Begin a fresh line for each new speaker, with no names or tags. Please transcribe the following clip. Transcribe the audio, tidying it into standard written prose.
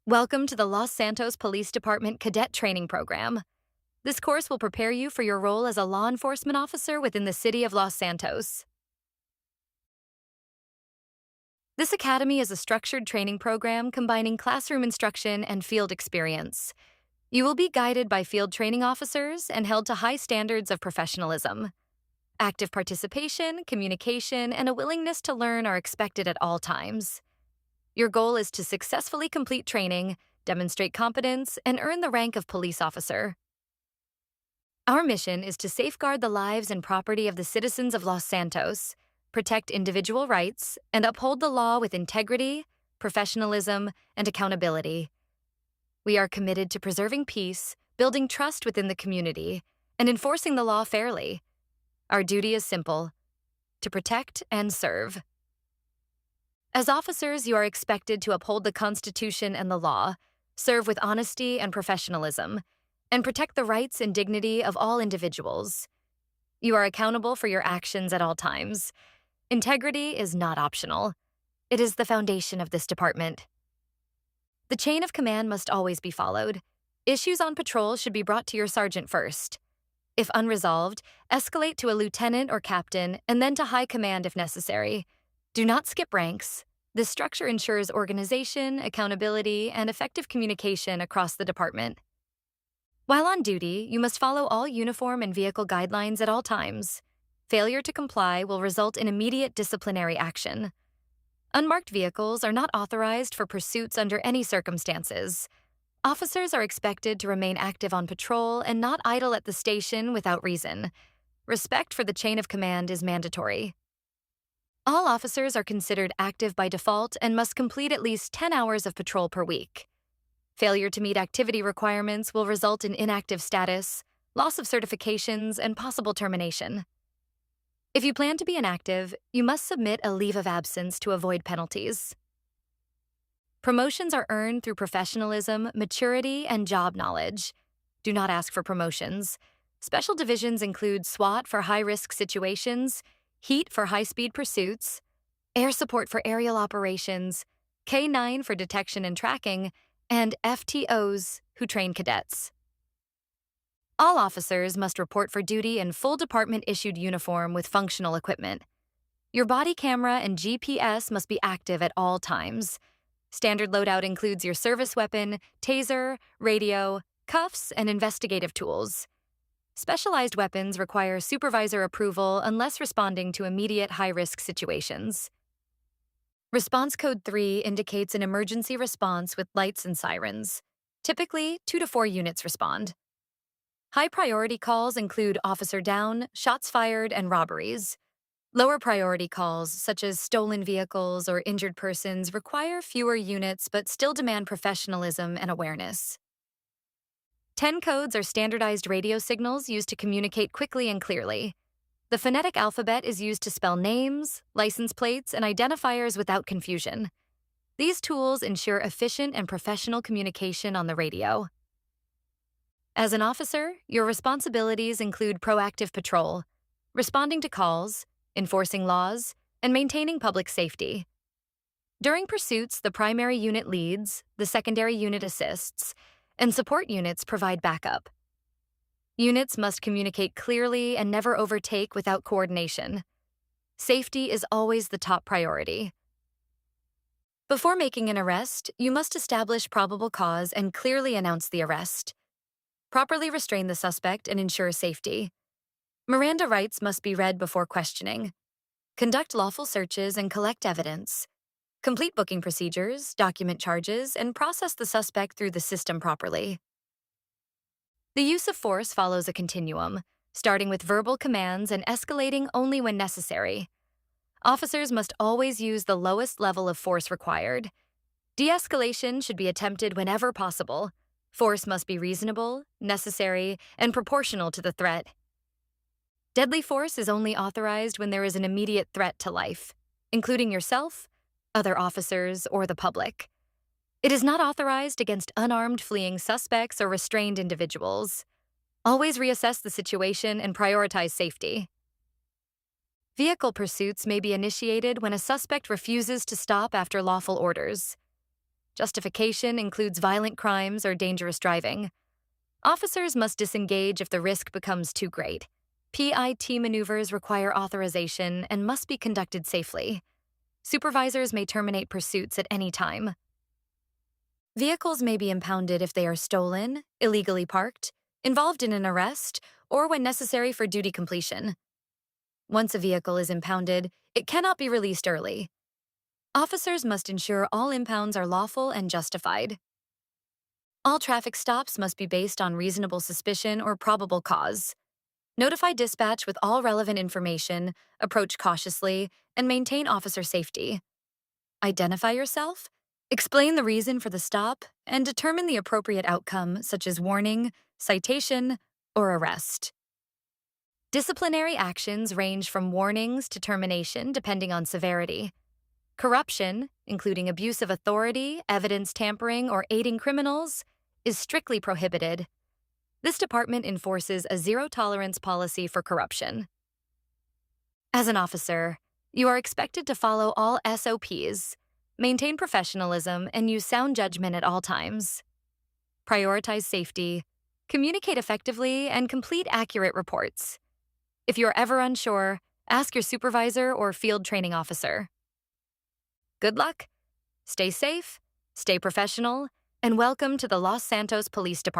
Welcome to the Los Santos Police Department Cadet Training Program. This course will prepare you for your role as a law enforcement officer within the city of Los Santos. This academy is a structured training program combining classroom instruction and field experience. You will be guided by field training officers and held to high standards of professionalism. Active participation, communication, and a willingness to learn are expected at all times. Your goal is to successfully complete training, demonstrate competence, and earn the rank of police officer. Our mission is to safeguard the lives and property of the citizens of Los Santos, protect individual rights, and uphold the law with integrity, professionalism, and accountability. We are committed to preserving peace, building trust within the community, and enforcing the law fairly. Our duty is simple: to protect and serve. As officers, you are expected to uphold the Constitution and the law, serve with honesty and professionalism, and protect the rights and dignity of all individuals. You are accountable for your actions at all times. Integrity is not optional. It is the foundation of this department. The chain of command must always be followed. Issues on patrol should be brought to your sergeant first. If unresolved, escalate to a lieutenant or captain and then to high command if necessary. Do not skip ranks. This structure ensures organization, accountability, and effective communication across the department. While on duty, you must follow all uniform and vehicle guidelines at all times. Failure to comply will result in immediate disciplinary action. Unmarked vehicles are not authorized for pursuits under any circumstances. Officers are expected to remain active on patrol and not idle at the station without reason. Respect for the chain of command is mandatory. All officers are considered active by default and must complete at least 10 hours of patrol per week. Failure to meet activity requirements will result in inactive status, loss of certifications, and possible termination. If you plan to be inactive, you must submit a leave of absence to avoid penalties. Promotions are earned through professionalism, maturity, and job knowledge. Do not ask for promotions. Special divisions include SWAT for high-risk situations, Heat for high-speed pursuits, Air Support for aerial operations, K-9 for detection and tracking, and FTOs who train cadets. All officers must report for duty in full department-issued uniform with functional equipment. Your body camera and GPS must be active at all times. Standard loadout includes your service weapon, taser, radio, cuffs, and investigative tools. Specialized weapons require supervisor approval unless responding to immediate high-risk situations. Response Code 3 indicates an emergency response with lights and sirens. Typically, 2 to 4 units respond. High-priority calls include officer down, shots fired, and robberies. Lower priority calls, such as stolen vehicles or injured persons, require fewer units but still demand professionalism and awareness. 10 codes are standardized radio signals used to communicate quickly and clearly. The phonetic alphabet is used to spell names, license plates, and identifiers without confusion. These tools ensure efficient and professional communication on the radio. As an officer, your responsibilities include proactive patrol, responding to calls, enforcing laws, and maintaining public safety. During pursuits, the primary unit leads, the secondary unit assists, and support units provide backup. Units must communicate clearly and never overtake without coordination. Safety is always the top priority. Before making an arrest, you must establish probable cause and clearly announce the arrest. Properly restrain the suspect and ensure safety. Miranda rights must be read before questioning. Conduct lawful searches and collect evidence. Complete booking procedures, document charges, and process the suspect through the system properly. The use of force follows a continuum, starting with verbal commands and escalating only when necessary. Officers must always use the lowest level of force required. De-escalation should be attempted whenever possible. Force must be reasonable, necessary, and proportional to the threat. Deadly force is only authorized when there is an immediate threat to life, including yourself, other officers, or the public. It is not authorized against unarmed fleeing suspects or restrained individuals. Always reassess the situation and prioritize safety. Vehicle pursuits may be initiated when a suspect refuses to stop after lawful orders. Justification includes violent crimes or dangerous driving. Officers must disengage if the risk becomes too great. PIT maneuvers require authorization and must be conducted safely. Supervisors may terminate pursuits at any time. Vehicles may be impounded if they are stolen, illegally parked, involved in an arrest, or when necessary for duty completion. Once a vehicle is impounded, it cannot be released early. Officers must ensure all impounds are lawful and justified. All traffic stops must be based on reasonable suspicion or probable cause. Notify dispatch with all relevant information, approach cautiously, and maintain officer safety. Identify yourself, explain the reason for the stop, and determine the appropriate outcome, such as warning, citation, or arrest. Disciplinary actions range from warnings to termination depending on severity. Corruption, including abuse of authority, evidence tampering, or aiding criminals, is strictly prohibited. This department enforces a zero-tolerance policy for corruption. As an officer, you are expected to follow all SOPs, maintain professionalism, and use sound judgment at all times. Prioritize safety, communicate effectively, and complete accurate reports. If you are ever unsure, ask your supervisor or field training officer. Good luck, stay safe, stay professional, and welcome to the Los Santos Police Department.